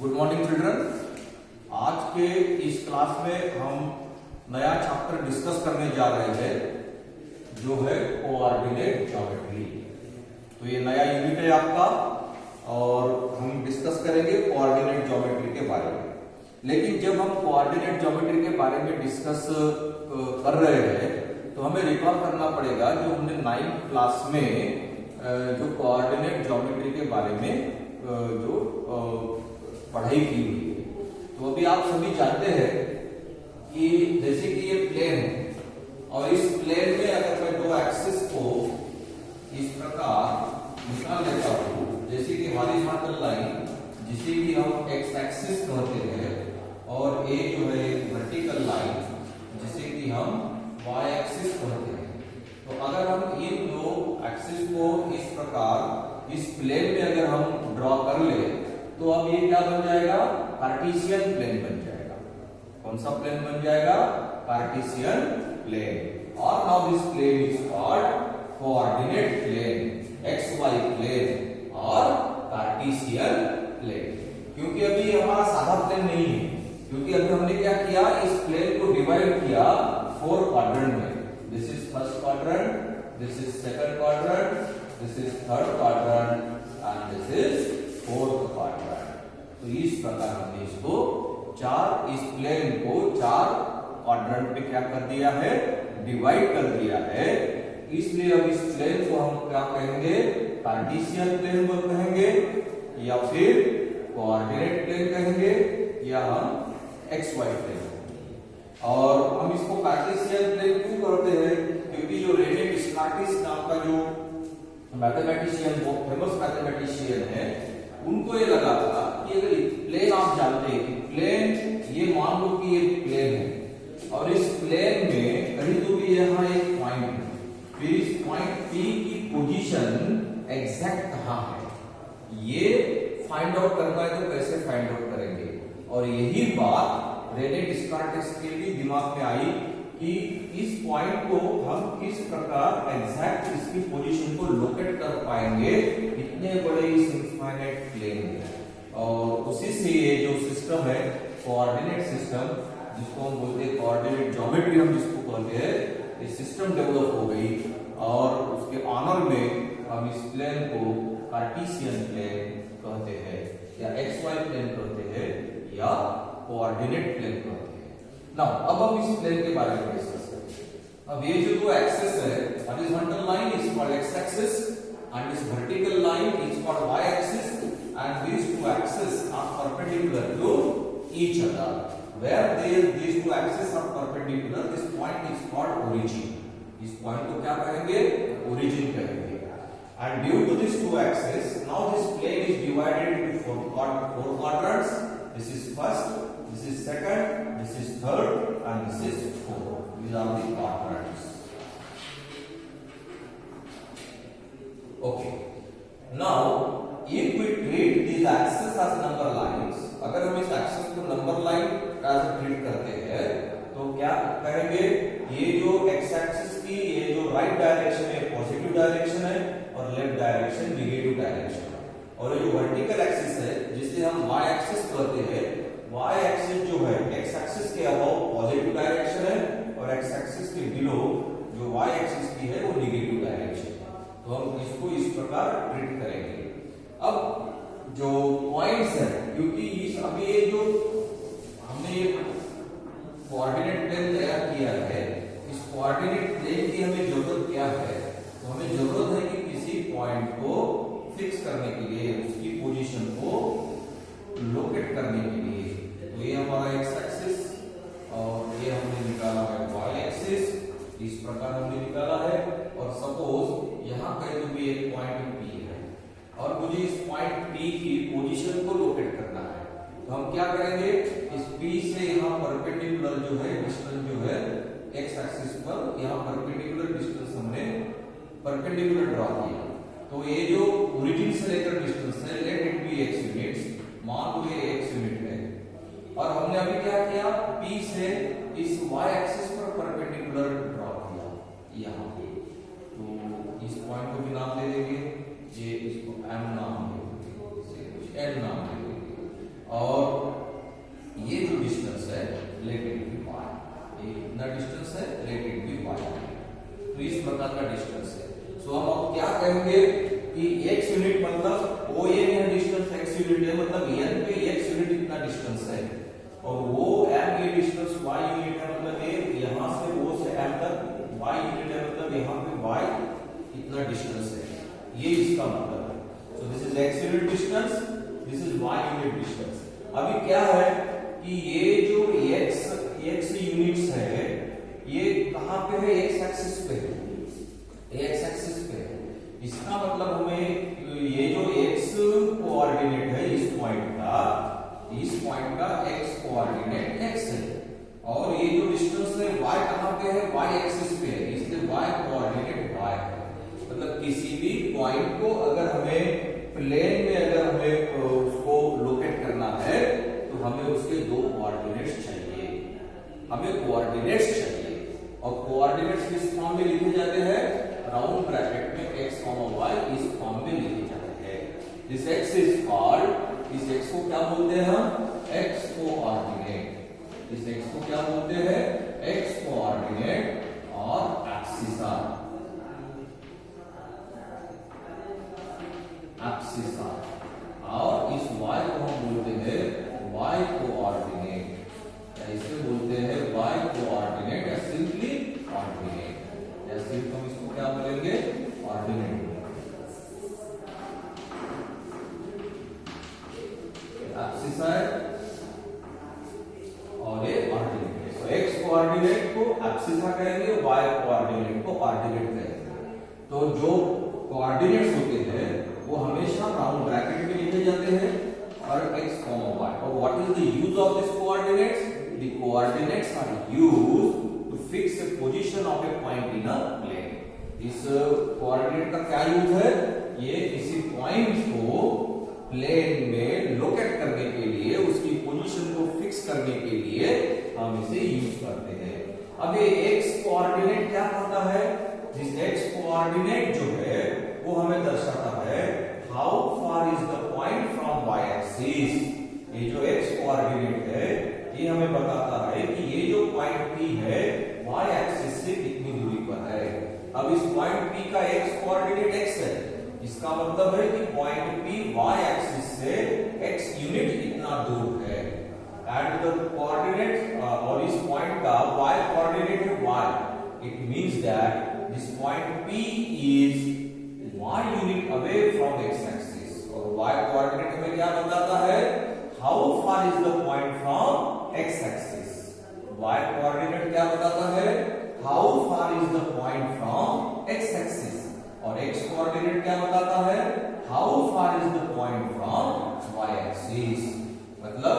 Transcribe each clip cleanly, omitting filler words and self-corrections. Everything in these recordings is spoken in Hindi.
Good morning children. आज के इस क्लास में हम नया चैप्टर डिस्कस करने जा रहे हैं जो है कोऑर्डिनेट ज्योमेट्री। तो ये नया यूनिट है आपका और हम डिस्कस करेंगे कोऑर्डिनेट ज्योमेट्री के बारे में। लेकिन जब हम कोऑर्डिनेट ज्योमेट्री के बारे में डिस्कस कर रहे हैं तो हमें रिकॉल करना पड़ेगा जो हमने 9th क्लास में जो कोऑर्डिनेट ज्योमेट्री के बारे में जो पढ़ाई की हुई है। तो अभी आप सभी जानते हैं कि जैसे कि ये प्लेन है और इस प्लेन में अगर मैं दो एक्सिस को इस प्रकार निकाल लेता हूं, जैसे कि हॉरिजॉन्टल लाइन जिसे कि हम एक्स एक्सिस कहते हैं और ये जो है वर्टिकल लाइन जिसे कि हम वाई एक्सिस कहते हैं। तो अगर हम इन दो एक्सिस को इस प्रकार इस प्लेन में अगर हम ड्रॉ कर ले तो अब ये क्या बन जाएगा? कार्टेशियन प्लेन बन जाएगा। कौन सा प्लेन बन जाएगा? Cartesian plane. और now this plane is called coordinate plane, x y plane और कार्टेशियन प्लेन। क्योंकि अभी हमारा सादा प्लेन नहीं है, क्योंकि अभी हमने क्या किया, इस प्लेन को डिवाइड किया 4 क्वाड्रेंट में। This is first quadrant, this is second quadrant, this is third quadrant and this is fourth quadrant. तो इस प्रकार हमने इसको इस प्लेन को 4 क्वाड्रेंट पे क्या कर दिया है? डिवाइड कर दिया है। इसलिए अब इस प्लेन को हम क्या कहेंगे? कार्टेशियन प्लेन कहेंगे या फिर कोऑर्डिनेट प्लेन कहेंगे या हम एक्स वाई प्लेन कहेंगे। और हम इसको कार्टेशियन प्लेन क्यों करते हैं? क्योंकि जो रेने डिस्कार्टिस नाम का जो मैथमेटिशियन, वो फेमस मैथमेटिशियन है, उनको ये लगा था कि अगर प्लेन आप जानते हैं कि प्लेन, ये मान लो कि ये प्लेन है और इस प्लेन में कहीं तो भी यहाँ एक पॉइंट है, फिर इस पॉइंट P की पोजीशन एग्जैक्ट कहाँ है ये फाइंड आउट करना है। तो कैसे फाइंड आउट करेंगे? और यही बात रेने डिस्कार्टिस के भी दिमाग में आई कि इस पॉइंट को हम किस प्रकार एग्जैक्ट इसकी पोजीशन को लोकेट कर पाएंगे इतने बड़े इस इनफाइनाइट प्लेन में। और उसी से ये जो सिस्टम है कोऑर्डिनेट सिस्टम, जिसको हम बोलते हैं कोऑर्डिनेट ज्योमेट्री, हम जिसको बोलते हैं, ये सिस्टम डेवलप हो गई। और उसके ऑनर में हम इस प्लेन को कार्टेशियन प्लेन कहते हैं या एक्स वाई प्लेन कहते हैं या कोऑर्डिनेट प्लेन कहते हैं। नाउ अब हम इस प्लेन के बारे में डिस्कस करेंगे। अब ये जो दो एक्सिस है, horizontal line is called x axis and this vertical line is called y axis and these two axes are perpendicular to each other. Where these two axes are perpendicular, this point is called origin. इस पॉइंट को क्या कहेंगे? ओरिजिन कहेंगे। And due to these two axes, now this plane is divided into four quadrants. This is first, this is second, this is third and this is fourth. These are the quadrants. Okay. Now if we treat these axes as number lines, अगर हम इस एक्सिस को नंबर लाइन का ट्रीट करते हैं तो क्या कहेंगे? ये जो एक्स एक्सिस की ये जो राइट डायरेक्शन है पॉजिटिव डायरेक्शन है और लेफ्ट डायरेक्शन नेगेटिव डायरेक्शन है। और ये जो वर्टिकल एक्सिस है जिसे हम वाई एक्सिस कहते हैं, वाई एक्सिस जो है एक्स एक्सिस के अबव पॉजिटिव डायरेक्शन है और एक्स एक्सिस के बिलो जो वाई एक्सिस की है वो नेगेटिव डायरेक्शन है। तो हम इसको इस प्रकार ट्रीट करेंगे। अब जो पॉइंट्स है, क्योंकि इस अभी ये जो हमने ये कोऑर्डिनेट प्लेन तैयार किया है, इस कोऑर्डिनेट प्लेन की हमें जरूरत क्या है? तो हमें जरूरत है कि किसी पॉइंट को फिक्स करने के लिए, उसकी पोजीशन को लोकेट करने के लिए। तो ये हमारा एक्स एक्सिस और ये हमने निकाला है वाई एक्सिस, इस प्रकार हमने निकाला है। और सपोज यहाँ कहीं तो भी एक पॉइंट P है और मुझे इस पॉइंट P की पोजीशन को लोकेट करना है। तो हम क्या करेंगे? इस P से यहाँ परपेंडिकुलर जो है डिस्टेंस जो है एक्स एक्सिस पर, यहाँ परपेंडिकुलर डिस्टेंस हमने परपेंडिकुलर ड्रॉ किया। तो ये जो ओरिजिन से लेकर डिस्टेंस है, late it B x units, मान लो ये x यूनिट है। और हमने अभी क्या किया? P से इस y एक्सिस पर परपेंडिकुलर ड्रॉ किया यहाँ पे। तो इस पॉइंट को भी नाम दे देंगे, ये इसको M नाम देंगे, इसे N नाम देंगे। और इतना डिस्टेंस है। सो हम अब क्या कहेंगे कि x यूनिट मतलब ओ ये है डिस्टेंस x यूनिट है, मतलब n पे x यूनिट इतना डिस्टेंस है, और वो m ये डिस्टेंस y यूनिट है, मतलब ये यहां से o से m तक y यूनिट है, मतलब यहां पे y इतना डिस्टेंस है, ये इसका मतलब है। So this is x unit distance, this is y unit distance. अभी क्या है कि ये जो x यूनिट्स है ये कहां पे है, x एक्सिस पे है, x एक्सिस पे है। इसका मतलब हमें ये जो x कोऑर्डिनेट है इस पॉइंट का x कोऑर्डिनेट x है, और ये जो डिस्टेंस है y कहां पे है, y एक्सिस पे है, इसलिए y कोऑर्डिनेट y है। मतलब किसी भी पॉइंट को अगर हमें प्लेन में अगर हमें उसको लोकेट करना है तो हमें उसके दो कोऑर्डिनेट्स चाहिए, हमें कोऑर्डिनेट्स चाहिए, और कोऑर्डिनेट्स किस फॉर्म में लिखे जाते हैं, राउंड ब्रैकेट में x, y इस फॉर्म में लिखे जाते हैं। दिस x इज कॉल्ड, इस x को क्या बोलते हैं हम, x कोऑर्डिनेट। इस x को क्या बोलते हैं, x कोऑर्डिनेट और एक्सिस और इस y को हम बोलते हैं y कोऑर्डिनेट, इसे बोलते हैं y कोऑर्डिनेट या सिंपली ऑर्डिनेट, या सिर्फ हम इसको क्या बोलेंगे, ऑर्डिनेट। एक्सिस है और ये ऑर्डिनेट है। तो x कोऑर्डिनेट को एक्सिस कहेंगे, y कोऑर्डिनेट को ऑर्डिनेट कहेंगे। तो जो कोऑर्डिनेट्स होते हैं वो हमेशा राउंड ब्रैकेट में लिखे जाते हैं, और x, y। और what is the use of this coordinates, the coordinates are used to fix the position of a point in a plane. इस कोऑर्डिनेट का क्या यूज है, ये किसी पॉइंट को प्लेन में लोकेट करने के लिए, उसकी पोजीशन को फिक्स करने के लिए हम इसे यूज करते हैं। अब ये x कोऑर्डिनेट क्या करता है, जिस x कोऑर्डिनेट जो है वो हमें दर्शाता है how far is the point from y axis. ये जो x कोऑर्डिनेट है ये हमें बताता है कि ये जो पॉइंट P है y एक्सिस से कितनी दूरी पर है। अब इस पॉइंट P का x कोऑर्डिनेट x है, इसका मतलब है कि पॉइंट P y एक्सिस से x यूनिट इतना दूर है। एट द कोऑर्डिनेट और इस पॉइंट का y कोऑर्डिनेट है y, it means that this point P is y unit away from x axis, और y कोऑर्डिनेट हमें क्या बताता है, how far is the point from x axis. y coordinate क्या बताता है, how far is the point from x axis, और x कोऑर्डिनेट क्या बताता है, how far is the point from y axis. मतलब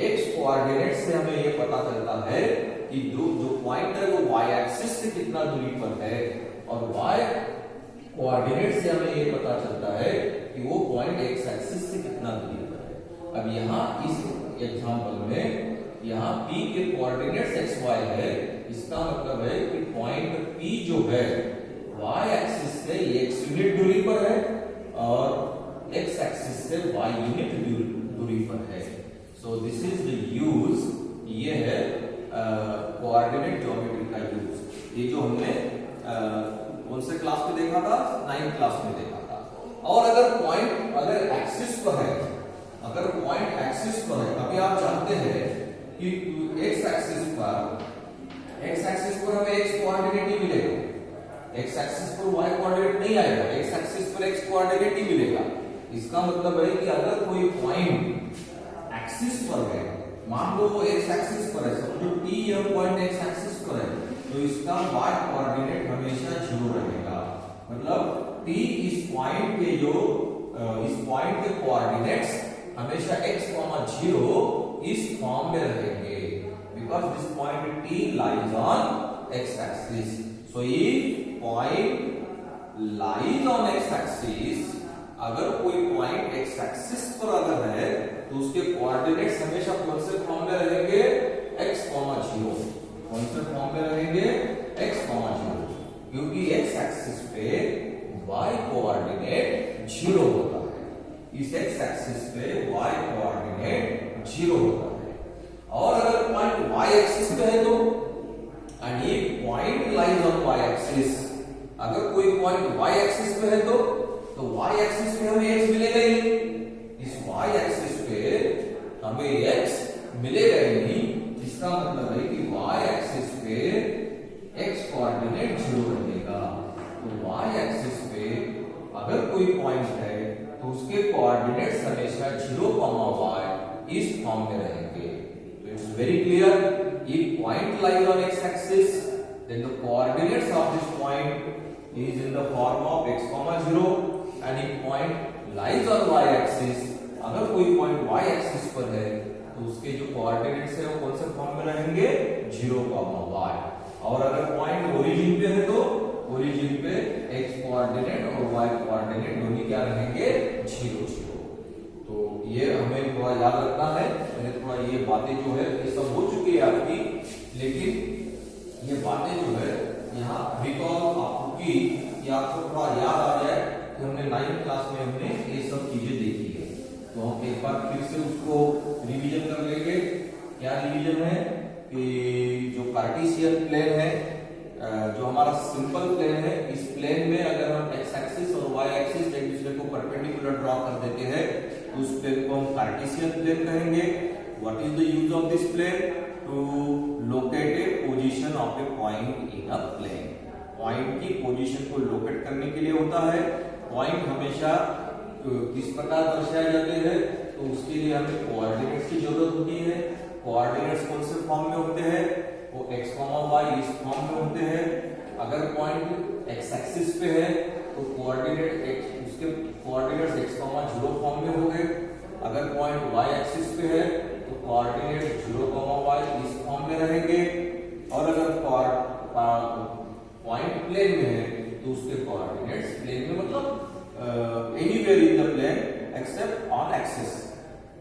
x कोऑर्डिनेट से हमें ये पता चलता है कि जो पॉइंट है वो y एक्सिस से कितना दूरी पर है, और y कोऑर्डिनेट से हमें ये पता चलता है कि वो पॉइंट x एक्सिस से कितना दूरी पर है। अब यहाँ इस एग्जांपल में यहाँ P के कोऑर्डिनेट्स x y है, इसका मतलब है कि पॉइंट P जो है y एक्सिस से x यूनिट दूरी पर है और x एक्सिस से y यूनिट दूरी पर है। So this is the use, ये है कोऑर्डिनेट ज्योमेट्री का यूज। ये जो हमने कौन से क्लास में देखा था, 9th क्लास में देखा था। और अगर एक्सिस पर है, अगर पॉइंट एक्सिस पर है, अभी आप जानते हैं कि x एक्सिस पर हमें x कोऑर्डिनेट ही मिलेगा, x एक्सिस पर y कोऑर्डिनेट नहीं आएगा, x एक्सिस पर x कोऑर्डिनेट ही मिलेगा। इसका मतलब है कि अगर कोई पॉइंट एक्सिस पर है, मान लो वो x एक्सिस पर है, समझो P यह पॉइंट x एक्सिस पर है, तो इसका y कोऑर्डिनेट हमेशा 0 रहेगा। मतलब P इस पॉइंट के कोऑर्डिनेट्स हमेशा x, 0 इस फॉर्म में रहेंगे, because this point T lies on x axis. So if point lies on x axis, अगर कोई पॉइंट x एक्सिस पर अगर है तो उसके कोऑर्डिनेट्स हमेशा कौन से फॉर्म में रहेंगे, x, 0। कौन से फॉर्म में रहेंगे, x, 0, क्योंकि x एक्सिस पे y कोऑर्डिनेट 0 होता है। इस x एक्सिस पे y कोऑर्डिनेट 0 होता है। और अगर पॉइंट y एक्सिस पे है तो, and if point lies on y axis, अगर कोई पॉइंट y एक्सिस पे है तो y एक्सिस पे हमें x मिलेगा ही नहीं, इस y एक्सिस पे हमें x मिलेगा ही नहीं। इसका मतलब है कि y एक्सिस पे x कोऑर्डिनेट 0 रहेगा। तो y एक्सिस पे अगर कोई पॉइंट है तो उसके कोऑर्डिनेट्स हमेशा 0, y इस फॉर्म में रहेंगे। तो it's very clear, if point lies on x axis then the coordinates of this point is in the form of x, 0 and if point lies on y axis, अगर कोई पॉइंट y एक्सिस पर है तो उसके जो कोऑर्डिनेट्स है वो कौन से फॉर्म में रहेंगे, 0, y। और अगर पॉइंट ओरिजिन पे है तो ओरिजिन पे x कोऑर्डिनेट और y कोऑर्डिनेट दोनों क्या रहेंगे, 0, 0। तो ये हमें थोड़ा याद रखना है। मैंने थोड़ा ये बातें जो है ये सब हो चुकी है आपकी, लेकिन ये बातें जो है यहाँ रिकॉल आपको की, या आपको थोड़ा याद आ जाए कि हमने 9th क्लास में हमने ये सब चीजें देखी है। तो हम एक बार फिर से उसको रिवीजन कर लेंगे। क्या रिवीजन है कि जो कार्टेशियन प्लेन है, जो हमारा सिंपल प्लेन है, इस प्लेन में अगर हम x एक्सिस और y एक्सिस एक दूसरे को परपेंडिकुलर ड्रॉ कर देते हैं तो उस प्लेन को हम कार्टेशियन प्लेन कहेंगे। What is the use of this plane? To locate a position of a point in a plane. Point की पोजीशन को लोकेट करने के लिए होता है। पॉइंट हमेशा किस प्रकार दर्शाए जाते हैं, तो उसके लिए हमें कोऑर्डिनेट्स की जरूरत होती है। कोऑर्डिनेट्स कौन से फॉर्म में होते हैं, वो x, y इस फॉर्म में होते हैं। अगर पॉइंट x एक्सिस पे है तो कोऑर्डिनेट x, उसके कोऑर्डिनेट्स x, 0 फॉर्म में होंगे। अगर पॉइंट y एक्सिस पे है तो कोऑर्डिनेट 0, y इस फॉर्म में रहेंगे। और अगर पॉइंट प्लेन में है तो उसके कोऑर्डिनेट्स प्लेन में, मतलब anywhere in the plane except on axis,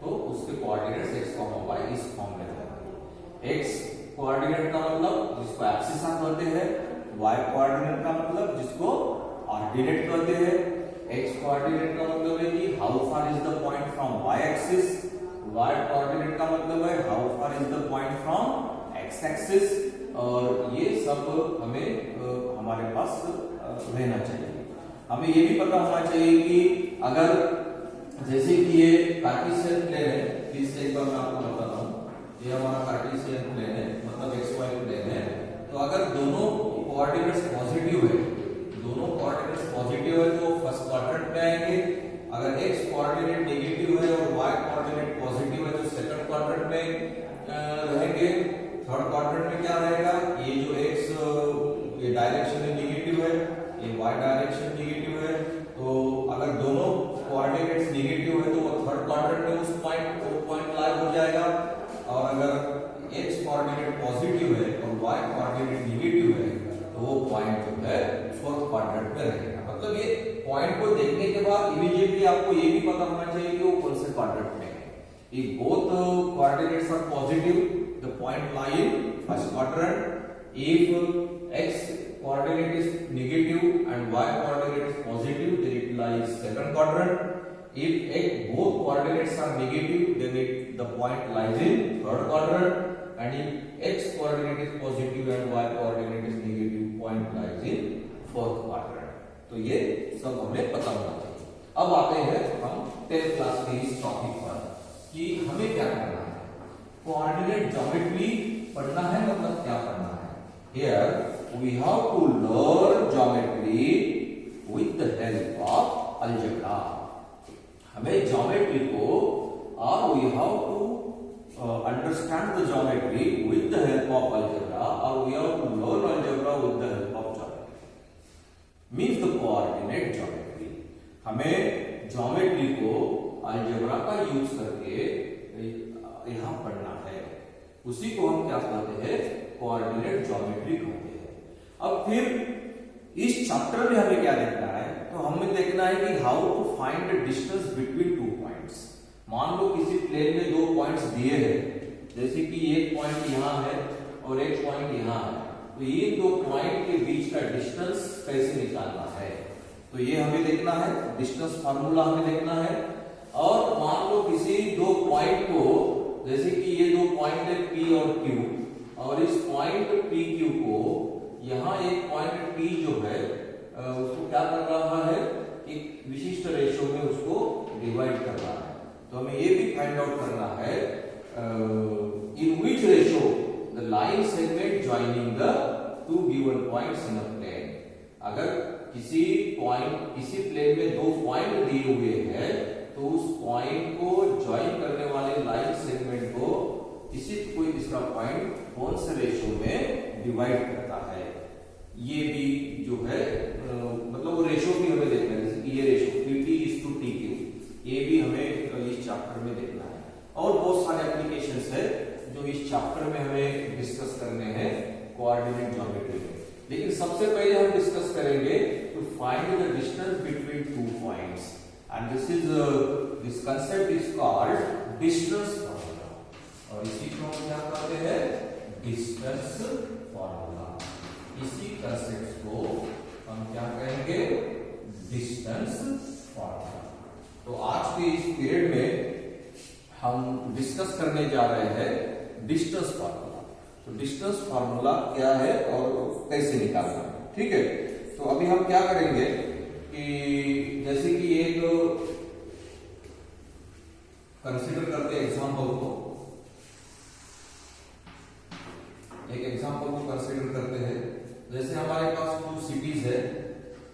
तो उसके कोऑर्डिनेट्स x, y इस फॉर्म में रहेंगे। x कोऑर्डिनेट का मतलब जिसको एक्सिस हम कहते हैं, y कोऑर्डिनेट का मतलब जिसको ऑर्डिनेट कहते हैं। x कोऑर्डिनेट का मतलब है कि how far is the point from y axis, y coordinate का मतलब है how far is the point from x axis. और ये सब हमें हमारे पास रहना चाहिए। हमें ये भी पता होना चाहिए कि अगर जैसे कि ये कार्टेशियन प्लेन है, फिर से एक बार मैं आपको बताता हूँ, ये हमारा कार्टेशियन प्लेन है, मतलब xy प्लेन है। तो अगर दोनों कोऑर्डिनेट्स पॉजिटिव है, दोनों कोऑर्डिनेट्स पॉजिटिव है तो फर्स्ट क्वाड्रेंट में आएंगे। अगर x कोऑर्डिनेट नेगेटिव है और y कोऑर्डिनेट पॉजिटिव है तो सेकंड क्वाड्रेंट में रहेंगे। थर्ड क्वाड्रेंट में क्या रहेगा, ये जो x ये डायरेक्शन में नेगेटिव है, ये y डायरेक्शन नेगेटिव है। तो अगर दोनों कोऑर्डिनेट्स नेगेटिव है तो वो थर्ड क्वाड्रेंट में उस पॉइंट लाइव हो जाएगा। और अगर x कोऑर्डिनेट पॉजिटिव है और y कोऑर्डिनेट नेगेटिव है तो वो पॉइंट जो है फोर्थ क्वाड्रेंट में रहेगा। मतलब ये पॉइंट को देखने के बाद इमीडिएटली आपको ये भी पता होना चाहिए कि वो कौन से क्वाड्रेंट में है। If both coordinates are positive, the point lie in first quadrant. If x coordinate is negative and y coordinate is positive, then it lies second quadrant. If both coordinates are negative, then the point lies in third quadrant. And if x coordinate is positive and y coordinate is negative, point lies in fourth quadrant. तो ये सब हमें पता होना चाहिए। अब आते हैं हम 10th क्लास के इस टॉपिक पर कि हमें क्या करना है। कोऑर्डिनेट ज्योमेट्री पढ़ना है, मतलब क्या पढ़ना है। Here we have to learn geometry with the help of algebra. हमें ज्योमेट्री को और we have to understand the geometry with the help of algebra, or we have to learn algebra with the help of geometry. Means the coordinate geometry. हमें ज्योमेट्री को अलजेब्रा का यूज करके यहां पढ़ना है, उसी को हम क्या कहते हैं, कोऑर्डिनेट ज्योमेट्री कहते हैं। अब फिर इस चैप्टर में हमें क्या देखना है, तो हमें देखना है कि how to find the distance between two points. मान लो किसी प्लेन में दो पॉइंट्स दिए हैं, जैसे कि एक पॉइंट यहां है और एक पॉइंट यहां है, तो ये दो पॉइंट के बीच का डिस्टेंस कैसे निकालना है, तो ये हमें देखना है। डिस्टेंस फार्मूला हमें देखना है। और मान लो किसी दो पॉइंट को, जैसे कि ये दो पॉइंट है P और Q, और इस पॉइंट PQ को यहाँ एक पॉइंट P जो है उसको क्या कर रहा है, एक विशिष्ट रेशो में उसको डिवाइड कर रहा है। तो हमें ये भी फाइंड आउट करना है in which ratio the line segment joining the two given points in a plane. अगर किसी प्लेन में दो पॉइंट दिए हुए हैं तो उस पॉइंट को ज्वाइन करने वाले लाइन सेगमेंट को कोई तीसरा पॉइंट कौन से रेशो में डिवाइड करता है, ये भी जो है मतलब वो रेशो भी हमें देखना है। जैसे कि ये रेशो PT:TQ, ये भी हमें इस चैप्टर में देखना है। और बहुत सारे एप्लीकेशंस है जो इस चैप्टर में हमें डिस्कस करने हैं कोऑर्डिनेट ज्योमेट्री में। लेकिन सबसे पहले हम डिस्कस करेंगे to find the distance between two points, and this concept is called distance formula. और इसी को हम क्या कहते हैं, डिस्टेंस फॉर्मूला। इसी कंसेप्ट को हम क्या कहेंगे, डिस्टेंस फॉर्मूला। तो आज के इस पीरियड में हम डिस्कस करने जा रहे हैं डिस्टेंस फॉर्मूला। तो डिस्टेंस फॉर्मूला क्या है और कैसे निकालना है, ठीक है। तो अभी हम क्या करेंगे कि जैसे कि एक कंसीडर करते हैं एग्जांपल को, एक एग्जांपल को कंसीडर करते हैं। जैसे हमारे पास दो सिटीज है,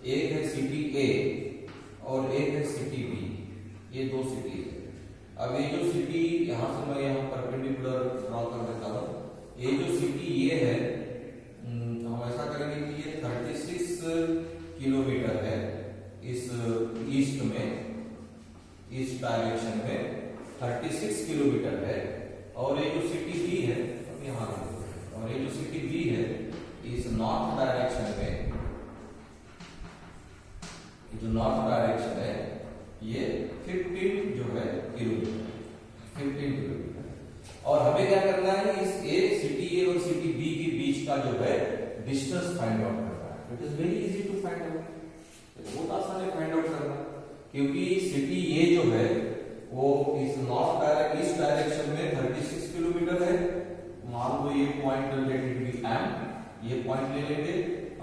एक है सिटी ए और एक है सिटी बी, ये दो सिटी है। अब ये जो सिटी, यहां से मैं यहां परपेंडिकुलर ड्रॉ कर देता हूं। ये जो सिटी ये है, हम ऐसा करेंगे कि ये 36 किलोमीटर है इस ईस्ट में, ईस्ट डायरेक्शन में 36 किलोमीटर है। और ये जो सिटी बी है, अब यहाँ और ये जो सिटी बी है इस नॉर्थ डायरेक्शन में, जो नॉर्थ डायरेक्शन है ये 15 जो है किलोमीटर, 15 किलोमीटर। और हमें क्या करना है, इस सिटी ए और सिटी बी के बीच का जो है डिस्टेंस फाइंड आउट करना है। It is very easy to find out, बहुत आसान है फाइंड आउट करना, क्योंकि सिटी ए जो है वो इस ईस्ट डायरेक्शन में 36 किलोमीटर है। मान लो ये point let it be M, ये पॉइंट ले लेंगे,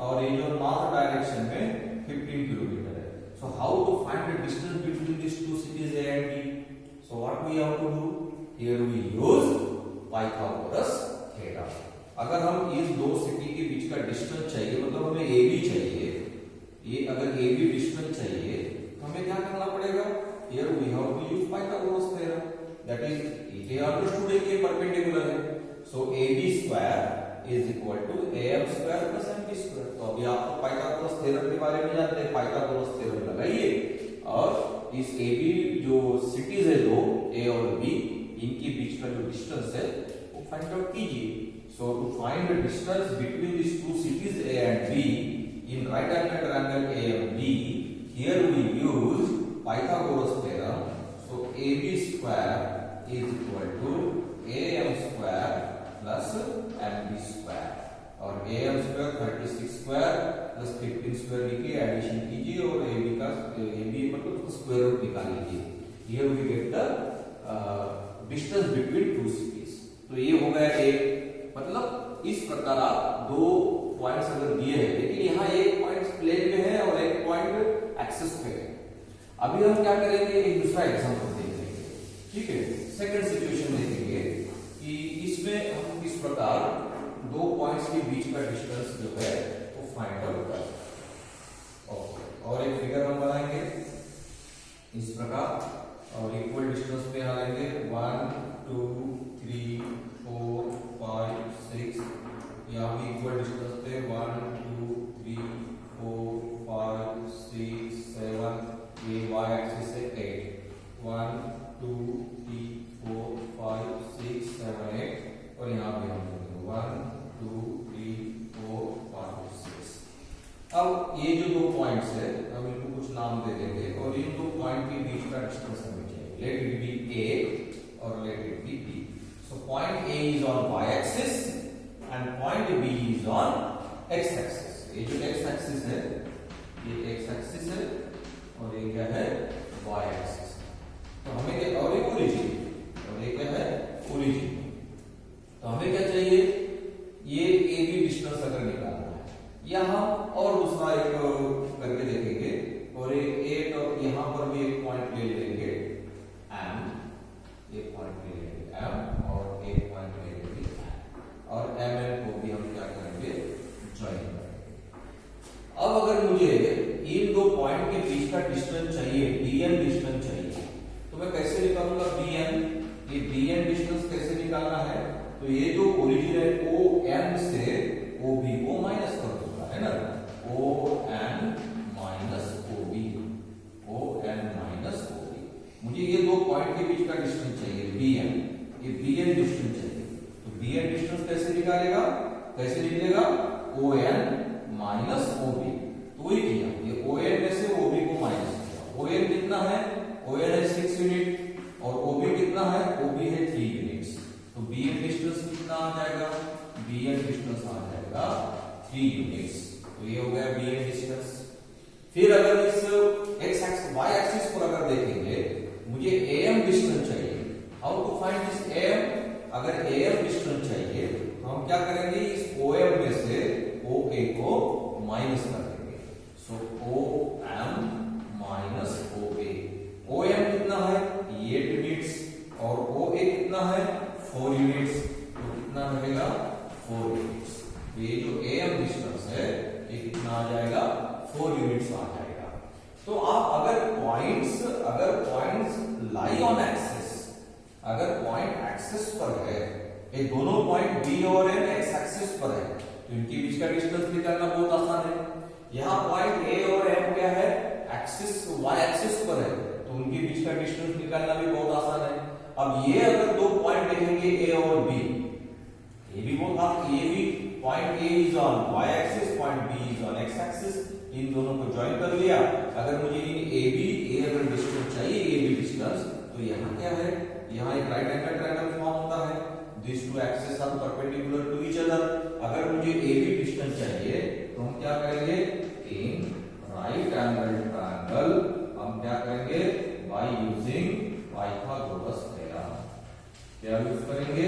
और ये जो नॉर्थ डायरेक्शन में 15 किलोमीटर है। So how to find the distance between this two cities A and B? So what we have to do, here we use Pythagoras theorem. अगर हम इस दो सिटी के बीच का डिस्टेंस चाहिए, मतलब हमें ए बी चाहिए, ये अगर ए बी डिस्टेंस चाहिए तो हमें क्या करना पड़ेगा, here we have to use Pythagoras theorem, that is ये अंडरस्टूड है कि परपेंडिकुलर है। So AB square is equal to AM square plus MB square. तो अभी आप पाइथागोरस थ्योरम के बारे में जानते हैं, पाइथागोरस थ्योरम लगाइए और इस AB जो सिटीज है दो A और B, इनके बीच का जो डिस्टेंस है वो फाइंड आउट कीजिए। So to find the distance between this two cities A and B in right angle triangle AMB, here we use Pythagoras theorem. So AB square is equal to AM square plus MB square, और AM स्क्वायर 36 स्क्वायर प्लस 15 स्क्वायर लिखिए, एडिशन कीजिए और AB मतलब उसका स्क्वायर रूट निकाल लीजिए। Here we get the distance between two cities. तो ये हो गया एक, मतलब इस प्रकार आप दो पॉइंट्स अगर दिए हैं, लेकिन यहाँ एक पॉइंट प्लेन में है और एक पॉइंट एक्सिस पे है। अभी हम क्या करेंगे, एक दूसरा एग्जांपल देखेंगे, ठीक है। सेकंड सिचुएशन देखेंगे कि इसमें हम किस प्रकार दो पॉइंट्स के बीच का डिस्टेंस जो है वो फाइंड आउट कर सकते हैं। और एक फिगर हम बनाएंगे इस प्रकार, और इक्वल डिस्टेंस पे यहाँ लेंगे 1 2 3 4 5 6, यहाँ भी इक्वल डिस्टेंस पे 1 2 3 4 5 6 7, ये y एक्सिस है 8, 1 2 3 4 5 6 7 8, और यहाँ पे हम 1 2 3 4 5 6। अब ये जो दो पॉइंट्स है हम इनको कुछ नाम दे देंगे, और इन दो पॉइंट के बीच का डिस्टेंस हमें चाहिए। लेट इट बी A और late it B B। So point A is on y axis and point B is on x axis. ये जो x एक्सिस है ये x एक्सिस है और ये क्या है, y एक्सिस। तो हमें क्या, और ये ओरिजिन, और ये क्या है, ओरिजिन। तो हमें क्या चाहिए, ये AB डिस्टेंस अगर निकालना है, या हम और दूसरा एक तो मैं कैसे निकालूंगा bn, ये bn डिस्टेंस कैसे निकालना है, तो ये जो ओरिजिन है ON से OB को माइनस कर दूंगा, है ना, ON minus OB, ON minus OB। मुझे ये दो पॉइंट के बीच का डिस्टेंस चाहिए bn, ये bn डिस्टेंस चाहिए। तो bn डिस्टेंस कैसे निकालेगा, कैसे निकलेगा, ON माइनस OB। तो वही किया, ये ON में से OB को माइनस किया। ON कितना है, ON है 6 यूनिट और OB कितना है, OB है 3 यूनिट्स। तो bn डिस्टेंस कितना आ जाएगा, bn डिस्टेंस आ जाएगा 3 यूनिट्स। तो ये हो गया bn डिस्टेंस। फिर अगर इस x एक्सिस y एक्सिस पर अगर देखेंगे, मुझे am डिस्टेंस चाहिए। How to find this am, अगर am डिस्टेंस चाहिए तो हम क्या करेंगे, इस OM में से OA को माइनस कर देंगे। सो OM माइनस OA। OM कितना है, 8 यूनिट्स और OA कितना है, 4 यूनिट्स। तो कितना रहेगा, 4 यूनिट्स। तो ये जो AM डिस्टेंस है ये कितना आ जाएगा, 4 यूनिट्स आ जाएगा। तो आप अगर पॉइंट्स लाई ऑन एक्सिस, अगर पॉइंट एक्सिस पर है, ये दोनों पॉइंट B और N एक्स एक्सिस पर है, तो इनके बीच का डिस्टेंस निकालना बहुत आसान है। यहाँ पॉइंट A और M क्या है, एक्सिस y एक्सिस पर है, तो उनके बीच का डिस्टेंस निकालना भी बहुत आसान है। अब ये अगर दो पॉइंट देखेंगे A और B, ये भी बहुत आसान, ये भी point A is on y axis, point B is on x axis, इन दोनों को ज्वाइन कर लिया। अगर मुझे इन A अगर डिस्टेंस चाहिए, AB डिस्टेंस, तो यहाँ क्या है, यहाँ एक राइट एंगल ट्रायंगल फॉर्म होता है, this two axis are perpendicular to each other. अगर मुझे AB डिस्टेंस चाहिए तो हम क्या करेंगे, इन राइट एंगल ट्रायंगल हम क्या करेंगे, बाय यूजिंग पाइथागोरस थ्योरम। क्या यूज करेंगे,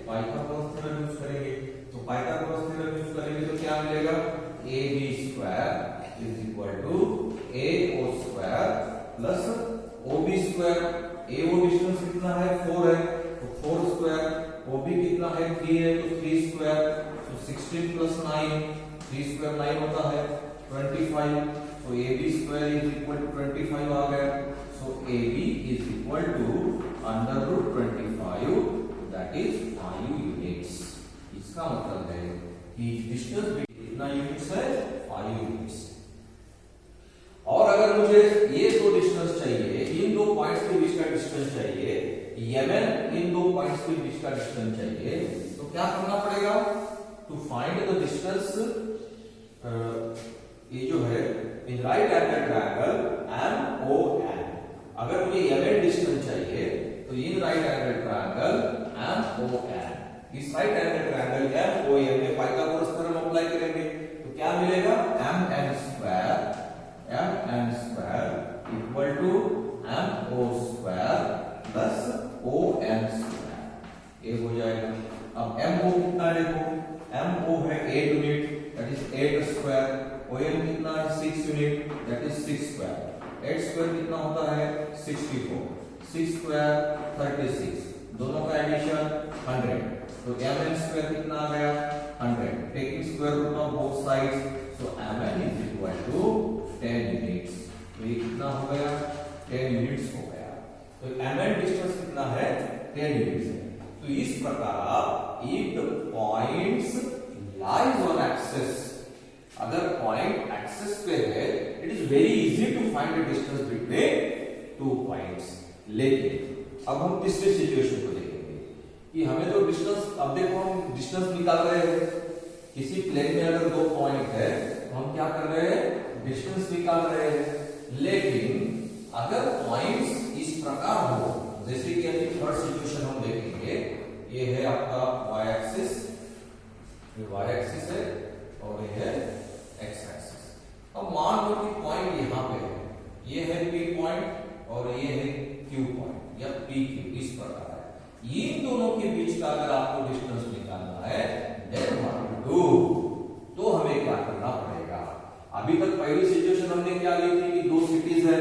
पाइथागोरस थ्योरम यूज करेंगे। तो पाइथागोरस थ्योरम यूज करेंगे तो क्या मिलेगा, AB square is equal to AO square plus OB square. AO distance कितना है, 4 है, तो 4 स्क्वायर, OB कितना है, 3 है, तो 3 स्क्वायर, तो 16 प्लस 9, 3 स्क्वायर 9 होता है 25। तो AB square is equal to 25 आ गया। So AB is equal to under root 25, that is 5 units. इसका मतलब है कि डिस्टेंस कितना यूनिट्स है, 5 यूनिट्स। और अगर मुझे ये दो डिस्टेंस चाहिए, इन दो पॉइंट्स के बीच का डिस्टेंस चाहिए, Mn इन दो पॉइंट्स के बीच का डिस्टेंस चाहिए, तो क्या करना पड़ेगा, टू फाइंड द डिस्टेंस, ये जो है in right angle triangle MON। अगर मुझे Mn डिस्टेंस चाहिए तो in right angle triangle MON, इस राइट एंगल ट्रायंगल MON में पाइथागोरस थ्योरम अप्लाई करेंगे तो क्या मिलेगा, MN square equal to MO square plus ON square, ये हो जाएगा। अब MO कितना है, देखो MO है 8 unit, that is 8 square. ON कितना है, 6 unit, that is 6 square. 8 square कितना होता है, 64, 6 स्क्वायर 36, दोनों का एडिशन 100। तो MN स्क्वायर कितना आ गया, 100, taking square root of both sides, so MN is equal to 10 units. तो ये कितना हो गया, 10 यूनिट्स हो गया। तो MN डिस्टेंस कितना है, 10 यूनिट्स है। तो इस प्रकार if the points lies on axis, अगर पॉइंट एक्सिस पे है, it is very easy to find the distance between two points. लेकिन अब हम तीसरे सिचुएशन को देखेंगे कि हमें जो डिस्टेंस, अब देखो हम डिस्टेंस निकाल रहे हैं, किसी प्लेन में अगर दो पॉइंट है तो हम क्या कर रहे हैं, डिस्टेंस निकाल रहे हैं। लेकिन अगर पॉइंट्स इस प्रकार हो, जैसे कि अभी थर्ड सिचुएशन हम देखेंगे, ये है आपका y एक्सिस, ये y एक्सिस है और ये है x एक्सिस। अब मान लो कि पॉइंट यहां पे है, ये है P पॉइंट और ये है Q पॉइंट या PQ, इस प्रकार है। इन दोनों के बीच का अगर आपको डिस्टेंस निकालना है, देन व्हाट टू डू, तो हमें क्या करना पड़ेगा। अभी तक पहली सिचुएशन हमने क्या ली थी कि दो सिटीज है,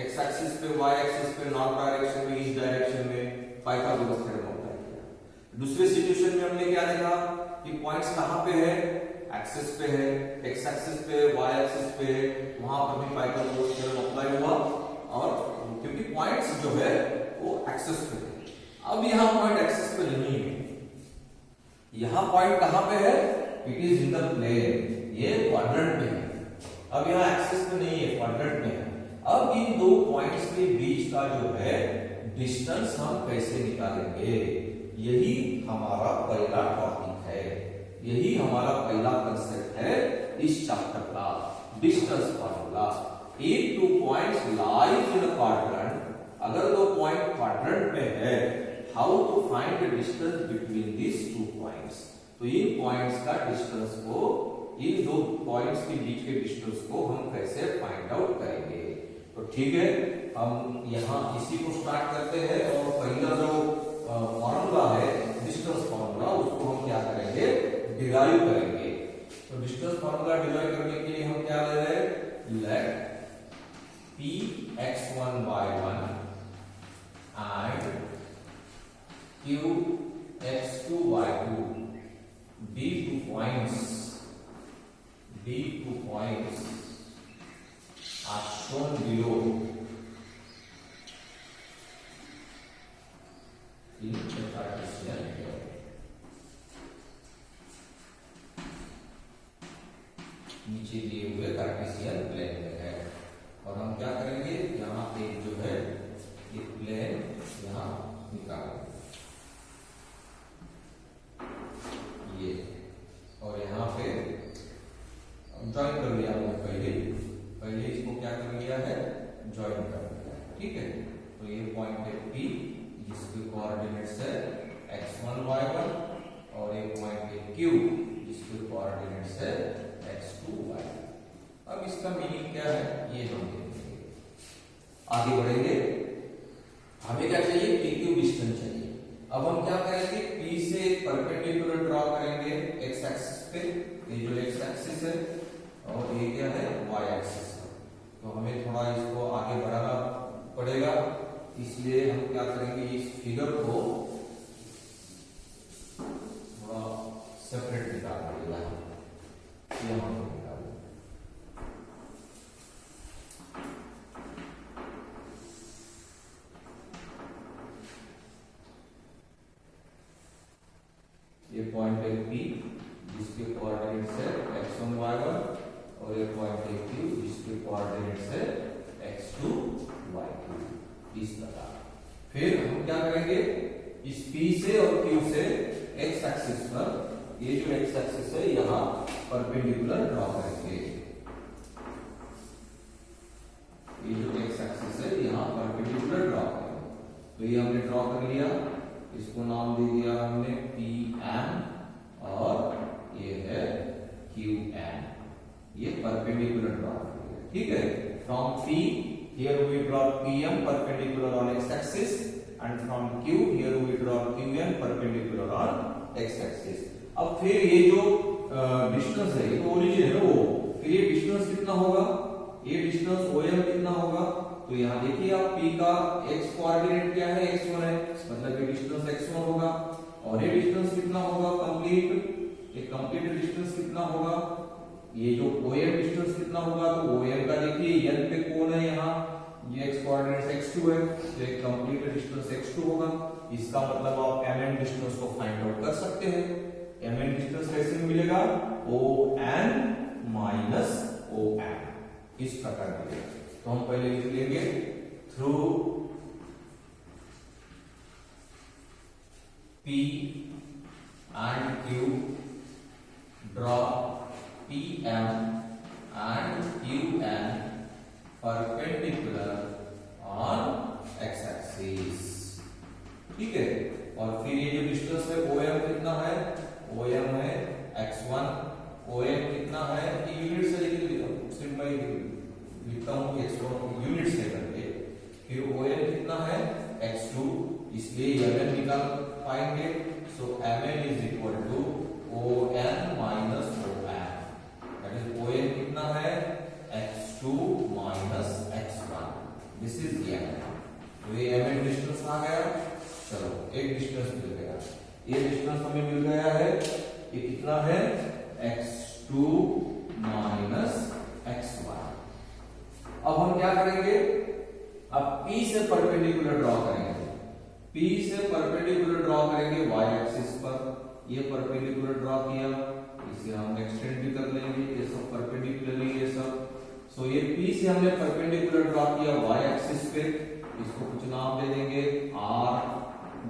x एक्सिस पे y एक्सिस पे नॉर्थ डायरेक्शन में, ईस्ट डायरेक्शन में पाइथागोरस थ्योरम अप्लाई किया। दूसरे सिचुएशन में हमने क्या देखा कि पॉइंट्स कहां पे है, एक्सिस पे है, x एक्सिस पे, y एक्सिस पे, वहां पर भी पाइथागोरस थ्योरम अप्लाई हुआ। और क्योंकि पॉइंट्स जो है वो एक्सेस पे है। अब यहाँ पॉइंट एक्सेस पे नहीं है, यहाँ पॉइंट कहां पे है? It is in the plane, ये क्वाड्रेंट में है। अब यहाँ एक्सेस पे नहीं है, क्वाड्रेंट में है। अब इन दो पॉइंट्स के बीच का जो है डिस्टेंस हम कैसे निकालेंगे, यही हमारा पहला टॉपिक है, यही हमारा पहला कंसेप्ट है इस चैप्टर का, distance formula. If two points lies in a quadrant, अगर दो पॉइंट क्वाड्रेंट में है, how to find the distance between these two points. तो इन पॉइंट्स का डिस्टेंस को, इन दो पॉइंट्स के बीच के डिस्टेंस को हम कैसे फाइंड आउट करेंगे। तो ठीक है, हम यहाँ इसी को स्टार्ट करते हैं और पहला जो फॉर्मूला है डिस्टेंस फॉर्मूला, उसको हम क्या करेंगे, डिराइव करेंगे। तो डिस्टेंस फॉर्मूला डिराइव करने के लिए हम क्या ले रहे हैं, late p x1 y1 and q x2 y2 be two points are shown below in the Cartesian plane. नीचे दिए हुए कार्टेशियन प्लेन में है, और हम क्या करेंगे, यहाँ पे जो है एक प्लेन यहाँ निकालेंगे, ये, और यहाँ पे ज्वाइन कर लिया हमने पहले इसको क्या कर लिया है, ज्वाइन कर लिया है। ठीक है, तो ये पॉइंट है P, जिसके कोऑर्डिनेट्स है x1 y1, और एक पॉइंट है Q, जिसके कोऑर्डिनेट्स है x2 y2। अब इसका मीनिंग क्या है ये हम देखेंगे, आगे बढ़ेंगे। हमें क्या चाहिए, PQ डिस्टेंस चाहिए। अब हम क्या करेंगे, P से परपेंडिकुलर ड्रॉ करेंगे x एक्सिस पे, ये जो x एक्सिस है, और ये क्या है, y एक्सिस है। तो हमें थोड़ा इसको आगे बढ़ाना पड़ेगा, इसलिए हम क्या करेंगे, इस फिगर को थोड़ा सेपरेट निकाल देगा, यहाँ पर निकाल। ये पॉइंट है P, जिसके कोऑर्डिनेट्स है x1 y1, और एक पॉइंट है Q, जिसके कोऑर्डिनेट्स है x2 y2। इस प्रकार फिर हम क्या करेंगे, इस P से और Q से x एक्सिस पर, ये जो x एक्सिस है यहाँ परपेंडिकुलर ड्रॉ करेंगे। ये जो x एक्सिस है यहाँ परपेंडिकुलर ड्रॉ करेंगे। तो ये हमने ड्रॉ कर लिया, इसको नाम दे दिया हमने PM, और ये है QN, ये परपेंडिकुलर ड्रॉ करेंगे। ठीक है, from P here we draw PM perpendicular on x axis, and from Q here we draw QN perpendicular on x axis। अब फिर ये जो डिस्टेंस है, ये तो ओरिजिन है वो, फिर ये डिस्टेंस कितना होगा, ये डिस्टेंस OM कितना होगा। तो यहाँ देखिए आप, P का x कोऑर्डिनेट क्या है, x1 है, मतलब ये डिस्टेंस x1 होगा, और ये डिस्टेंस कितना होगा, कंप्लीट डिस्टेंस कितना होगा, ये जो OM डिस्टेंस कितना होगा। तो OM का देखिए n पे कौन है यहाँ, ये x कोऑर्डिनेट x2 है, तो एक कंप्लीट डिस्टेंस x2 होगा। इसका मतलब आप mn डिस्टेंस को फाइंड आउट कर सकते हैं। mn डिस्टेंस कैसे मिलेगा, ON माइनस OM, इस प्रकार मिलेगा। तो हम पहले लिख लेंगे, through P and Q draw PM and QN perpendicular on x axis। ठीक है, और फिर ये जो डिस्टेंस है OM कितना है, OM है x1, OM कितना है, यूनिट से लेकर सिर्फ मैं लिखता हूँ x1 यूनिट से करके, फिर OM कितना है x2, इसलिए mn निकाल पाएंगे। So mn is equal to ON minus OM, that is ON कितना है x2 minus x1, this is mn। तो ये mn डिस्टेंस आ गया। चलो एक डिस्टेंस मिल गया, ये डिस्टेंस हमें मिल गया है, ये कितना है x2 माइनस x1। अब हम क्या करेंगे, अब P से परपेंडिकुलर ड्रॉ करेंगे, P से परपेंडिकुलर ड्रॉ करेंगे y एक्सिस पर, ये परपेंडिकुलर ड्रॉ किया, इसे हम एक्सटेंड भी कर लेंगे, ये सब परपेंडिकुलरली ये सब। सो ये P से हमने परपेंडिकुलर ड्रॉ किया y एक्सिस पे, इसको कुछ नाम दे देंगे R।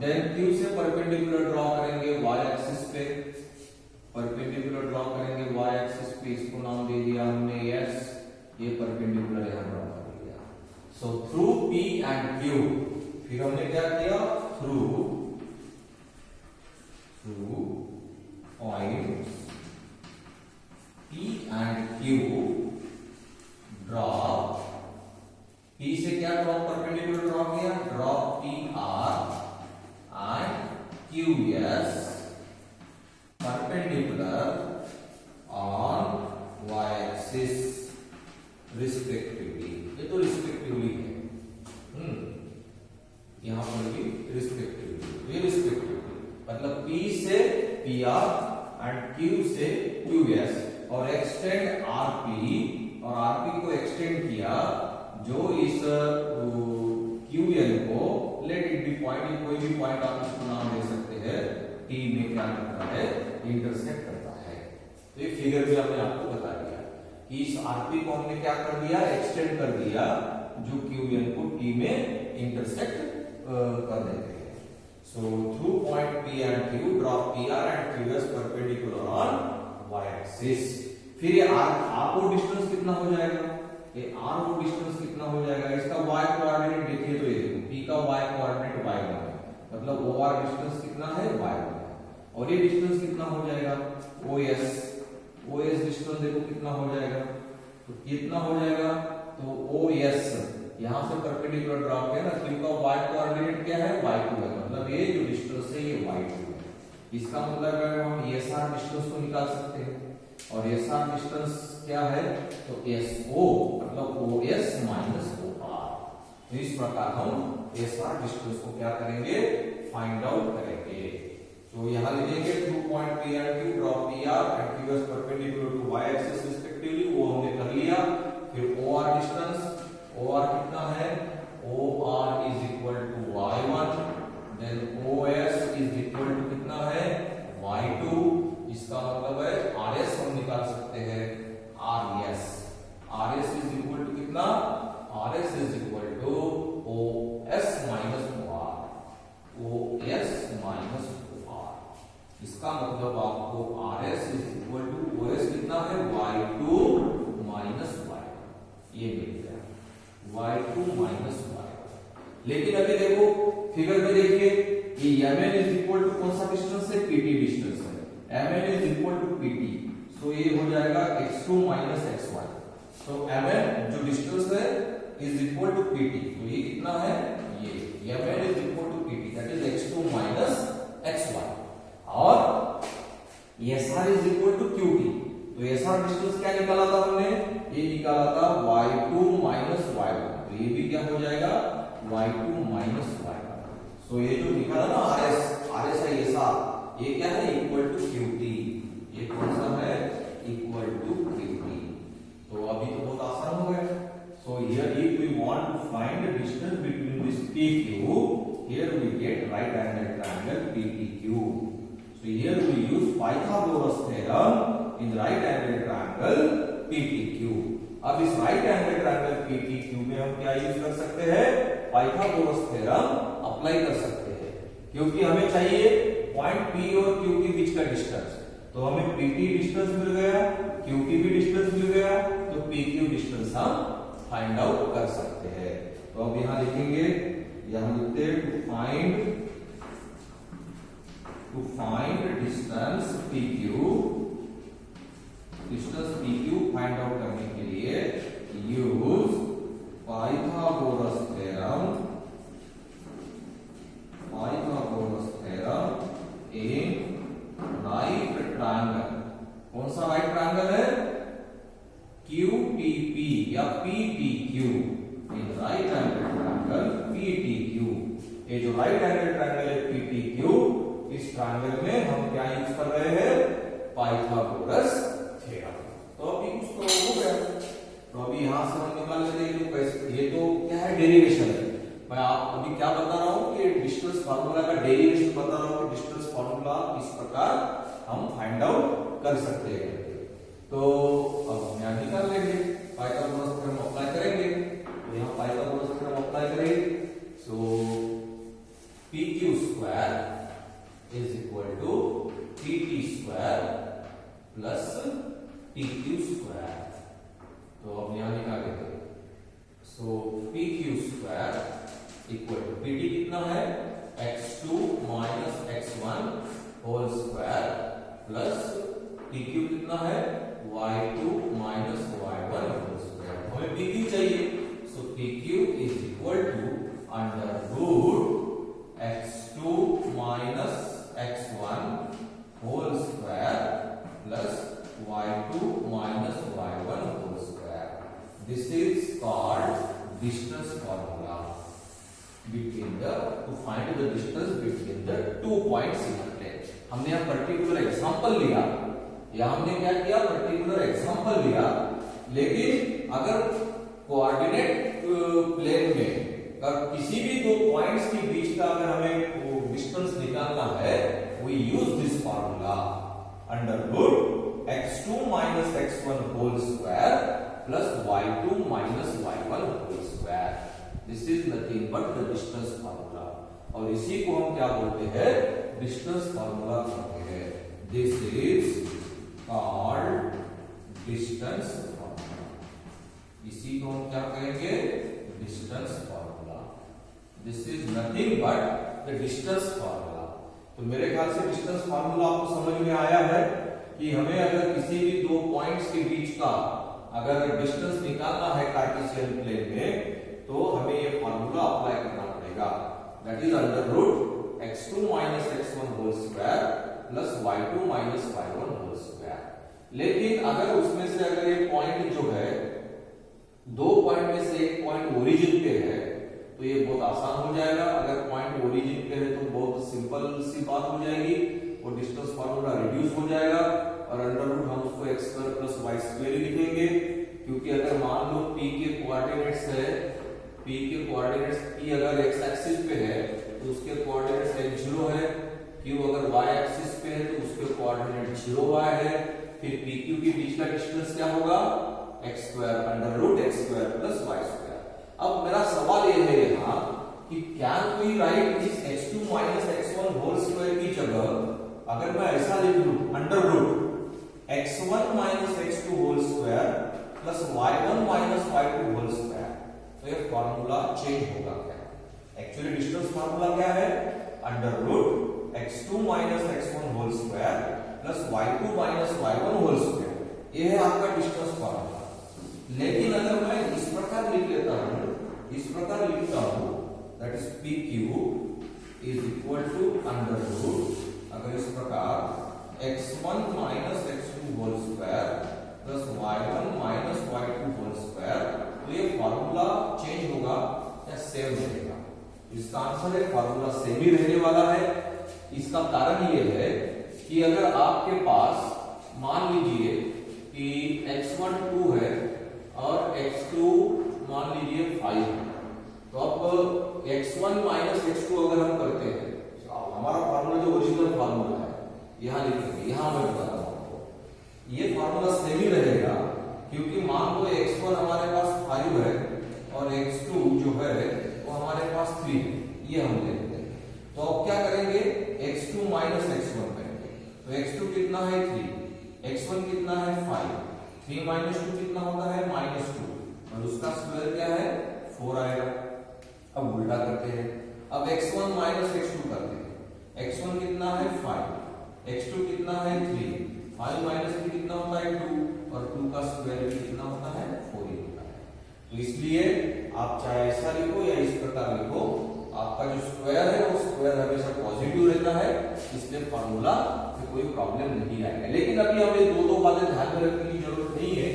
देन Q से परपेंडिकुलर ड्रॉ करेंगे y एक्सिस पे, परपेंडिकुलर ड्रॉ करेंगे y एक्सिस पे, इसको नाम दे दिया हमने S, ये परपेंडिकुलर यहां ड्रॉ कर दिया। So through P and Q, फिर हमने क्या किया, through points P and Q draw, P से क्या ड्रॉ, परपेंडिकुलर ड्रॉ किया, draw PR and QS perpendicular on y axis respectively। ये तो रिस्पेक्टिवली है, यहां पर भी रिस्पेक्टिवली, ये रिस्पेक्टिवली मतलब P से PR एंड Q से QS, और एक्सटेंड RP, और RP को एक्सटेंड किया जो इस QN को, लेट इट बी पॉइंट, कोई भी पॉइंट आप इसको नाम दे सकते हैं, T में क्या करता है, इंटरसेक्ट करता है। तो ये फिगर भी हमने आपको बता दिया कि इस RP को हमने क्या कर दिया, एक्सटेंड कर दिया, जो QN को T में इंटरसेक्ट कर देते हैं। So through point P and Q draw PR and QS perpendicular on y axis. फिर ये R को डिस्टेंस कितना हो जाएगा, ये R को डिस्टेंस कितना हो जाएगा, इसका y कोऑर्डिनेट देखिए तो ये देखो P का y कोऑर्डिनेट y1 है, मतलब OR डिस्टेंस कितना है, y1, और ये डिस्टेंस कितना हो जाएगा, OS डिस्टेंस देखो कितना हो जाएगा, तो कितना हो जाएगा, तो OS यहां से परपेंडिकुलर ड्रॉ किया ना, Q का y कोऑर्डिनेट क्या है, y2 है, मतलब ये जो डिस्टेंस है ये y2 है। इसका मतलब है हम SR डिस्टेंस को निकाल सकते हैं, और SR डिस्टेंस क्या है, तो SO मतलब OS माइनस OR। तो इस प्रकार हम SR डिस्टेंस को क्या करेंगे, फाइंड आउट करेंगे। तो यहां लिखेंगे through point P and Q draw PR and QS perpendicular to y axis respectively, वो हमने कर लिया। फिर OR डिस्टेंस, OR कितना है, OR is equal to y1, then OS is equal to कितना है, y2, इसका मतलब है RS हम निकाल सकते हैं, RS इज इक्वल टू कितना, RS is equal to OS minus OR, OS minus OR। इसका मतलब आपको RS is equal to OS कितना है, y2 माइनस y1, ये मिल गया, y2 माइनस y1। लेकिन अभी देखो फिगर में देखिए, ये Mn इज इक्वल टू कौन सा डिस्टेंस है, PT डिस्टेंस है, Mn is equal to PT, so ये हो जाएगा x2 माइनस xy। तो Mn जो डिस्टेंस है इज इक्वल टू PT, तो ये कितना है, ये Mn is equal to PT, that is x2 minus xy, और SR is equal to QT। तो SR डिस्टेंस क्या निकाला था हमने, ये निकाला था y2 माइनस y1, तो ये भी क्या हो जाएगा, y2 माइनस y1। सो ये जो निकाला ना RS है SR, ये क्या है, इक्वल टू QT, ये कौन सा है, इक्वल टू QT। तो अभी तो बहुत आसान हो गया। So here if we want to find the distance between this PQ, here we get right angle triangle PTQ. So here we use Pythagoras theorem in the right angle triangle PTQ. अब इस right angle triangle PTQ में हम क्या यूज कर सकते हैं, पाइथागोरस थ्योरम अप्लाई कर सकते हैं, क्योंकि हमें चाहिए पॉइंट P और Q के बीच का डिस्टेंस। तो हमें PT डिस्टेंस मिल गया, QT भी डिस्टेंस मिल गया, तो PQ डिस्टेंस हम फाइंड आउट कर सकते हैं। तो अब यहां लिखेंगे, यहां लिखते हैं to find distance PQ find out करने के लिए use Pythagoras theorem in right triangle. कौन सा राइट ट्रायंगल है, QTP या PTQ, in right angle triangle PTQ। ये जो राइट एंगल ट्रायंगल है PTQ, इस ट्रायंगल में हम क्या यूज कर रहे हैं, पाइथागोरस थ्योरम। तो अभी कुछ तो हो गया। तो अभी यहां से हम निकाल लेते हैं कि कैसे, ये तो क्या है डेरिवेशन है। मैं आप अभी क्या बता रहा हूं कि डिस्टेंस फार्मूला का डेरिवेशन बता रहा हूं कि डिस्टेंस फार्मूला इस प्रकार हम फाइंड आउट कर सकते हैं। तो अब हम यहां निकाल लेंगे, पाइथागोरस थ्योरम अप्लाई करेंगे। तो यहां पाइथागोरस थ्योरम अप्लाई करेंगे। So pq square is equal to pt square plus pq square. तो अब यहां निकाल लेते हैं। So pq square equal to pt कितना है x2 minus x1 whole square plus pq कितना है y2 minus y1 whole square. हमें pq चाहिए। So pq is equal to under root x2 minus x1 whole square plus y2 minus y1 whole square. This is called distance formula between the to find the distance between the 2 points in a plane। हमने यहां पर्टिकुलर एग्जांपल लिया, या हमने क्या किया पर्टिकुलर एग्जांपल लिया, लेकिन अगर कोऑर्डिनेट प्लेन में किसी भी दो पॉइंट्स के बीच का अगर हमें डिस्टेंस निकालना है, we use this formula under root x2 minus x1 whole square plus y2 minus y1 whole square. This is nothing but the distance formula, और इसी को हम क्या बोलते हैं डिस्टेंस फार्मूला कहते हैं। This is called distance formula. इसी को हम क्या कहेंगे distance formula. This is nothing but the distance formula. तो मेरे ख्याल से डिस्टेंस फार्मूला आपको समझ में आया है कि हमें अगर किसी भी दो पॉइंट्स के बीच का अगर डिस्टेंस निकालना है कार्टेशियन प्लेन में, तो हमें ये फार्मूला अप्लाई करना पड़ेगा। That is under root x2 minus x1 whole square plus y2 minus y1 whole square. लेकिन अगर उसमें से अगर ये पॉइंट जो है दो पॉइंट में से एक पॉइंट ओरिजिन पे है, तो ये बहुत आसान हो जाएगा। अगर पॉइंट ओरिजिन पे है तो बहुत सिंपल सी बात हो जाएगी, वो डिस्टेंस फार्मूला रिड्यूस हो जाएगा और अंडर रूट हम उसको x square plus y square ही लिखेंगे। क्योंकि अगर मान लो p के कोऑर्डिनेट्स है, p के कोऑर्डिनेट्स p अगर x एक्सिस पे है तो उसके कोऑर्डिनेट्स x0 है, q अगर y एक्सिस पे है तो उसके कोऑर्डिनेट 0y है। फिर pq के बीच का डिस्टेंस क्या होगा x square under root x square plus y square. अब मेरा सवाल ये है यहाँ कि can we write this x2 minus x1 whole square की जगह अगर मैं ऐसा लिख लूं under root x1 minus x2 whole square plus y1 minus y2 whole square, तो ये फार्मूला चेंज होगा क्या? एक्चुअली डिस्टेंस फार्मूला क्या है under root x2 minus x1 whole square plus y2 minus y1 whole square. ये है आपका डिस्टेंस फार्मूला। लेकिन अगर मैं इस प्रकार लिख लेता हूं, इस प्रकार लिखता हूं that is pq is equal to under root अगर इस प्रकार x1 minus x2 whole square plus y1 minus y2 whole square, तो ये फार्मूला चेंज होगा या सेम रहेगा? इसका आंसर है फार्मूला सेम ही रहने वाला है। इसका कारण ये है कि अगर आपके पास मान लीजिए कि x1 2 है और x2 मान लीजिए 5 है, तो अब x1 माइनस x2 अगर हम करते हैं तो हमारा फार्मूला जो ओरिजिनल फार्मूला है यहां लिखेंगे, यहां मैं बता रहा हूं आपको ये फार्मूला सेम ही रहेगा। क्योंकि मान लो x1 हमारे पास 5 है और x2 जो है वो हमारे पास 3 है, ये हम लेते हैं। तो अब क्या करेंगे x2 माइनस x1 करेंगे, तो x2 कितना है 3, x1 कितना है 5, 3 माइनस 2 कितना होता है -2 और उसका स्क्वायर क्या है 4 आएगा। अब उल्टा करते हैं, अब x1 माइनस x2 करते हैं। x1 कितना है 5, x2 कितना है 3, 5 माइनस 3 कितना होता है 2 और 2 का स्क्वायर भी कितना होता है 4 ही होता है। तो इसलिए आप चाहे ऐसा लिखो या इस प्रकार लिखो, आपका जो स्क्वायर है वो स्क्वायर हमेशा पॉजिटिव रहता है, इसलिए फार्मूला में कोई प्रॉब्लम नहीं आएगा। लेकिन अभी हमें दो बातें ध्यान में रखने की जरूरत नहीं है,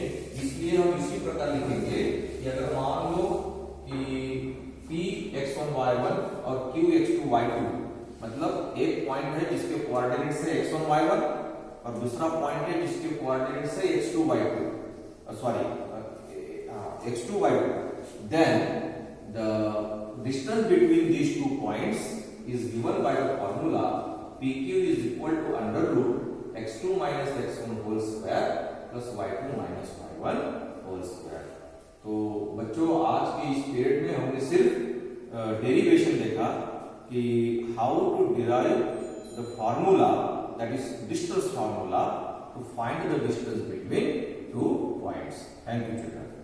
इसलिए हम इसी प्रकार लिखेंगे कि अगर मान लो कि p x1 y1 और q x2 y2, मतलब एक पॉइंट है जिसके कोऑर्डिनेट से x1 y1 और दूसरा पॉइंट है जिसके कोऑर्डिनेट से x2 y2, sorry x2 y2, then the distance between these 2 points is given by the formula pq is equal to under root x2 minus x1 whole square plus y2 minus y1 whole square। तो बच्चों आज की इस पीरियड में हमने सिर्फ डेरिवेशन देखा कि how to derive the formula, that is distance formula, to find the distance between 2 points. Thank you children.